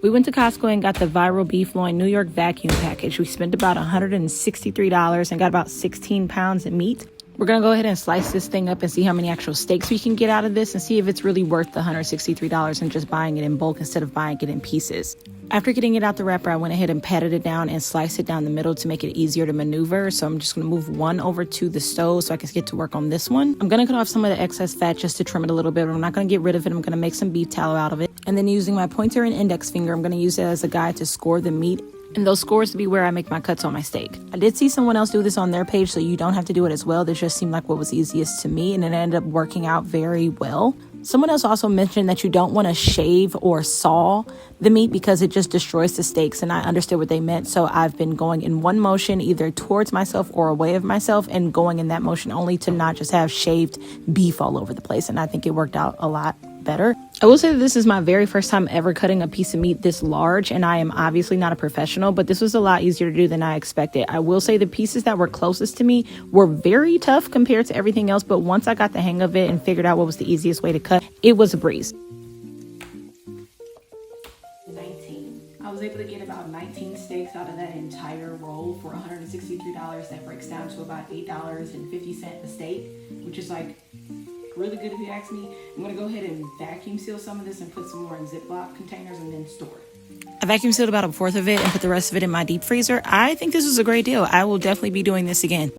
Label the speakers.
Speaker 1: We went to Costco and got the viral beef loin New York Vacuum package. We spent about $163 and got about 16 pounds of meat. We're going to go ahead and slice this thing up and see how many actual steaks we can get out of this and see if it's really worth the $163 and just buying it in bulk instead of buying it in pieces. After getting it out the wrapper, I went ahead and patted it down and sliced it down the middle to make it easier to maneuver. So I'm just going to move one over to the stove so I can get to work on this one. I'm going to cut off some of the excess fat just to trim it a little bit, but I'm not going to get rid of it. I'm going to make some beef tallow out of it. And then using my pointer and index finger, I'm going to use it as a guide to score the meat. And those scores to be where I make my cuts on my steak. I did see someone else do this on their page, so you don't have to do it as well. This just seemed like what was easiest to me, and it ended up working out very well. Someone else also mentioned that you don't want to shave or saw the meat because it just destroys the steaks, and I understood what they meant. So I've been going in one motion, either towards myself or away of myself, and going in that motion only to not just have shaved beef all over the place. And I think it worked out a lot better. I will say that this is my very first time ever cutting a piece of meat this large, and I am obviously not a professional, but this was a lot easier to do than I expected. I will say the pieces that were closest to me were very tough compared to everything else, but once I got the hang of it and figured out what was the easiest way to cut, it was a breeze. 19. I was able to get about 19 steaks out of that entire roll for $163. That breaks down to about $8.50 a steak, which is like really good if you ask me. I'm going to go ahead and vacuum seal some of this and put some more in Ziploc containers and then store it. I vacuum sealed about a fourth of it and put the rest of it in my deep freezer. I think this was a great deal. I will definitely be doing this again.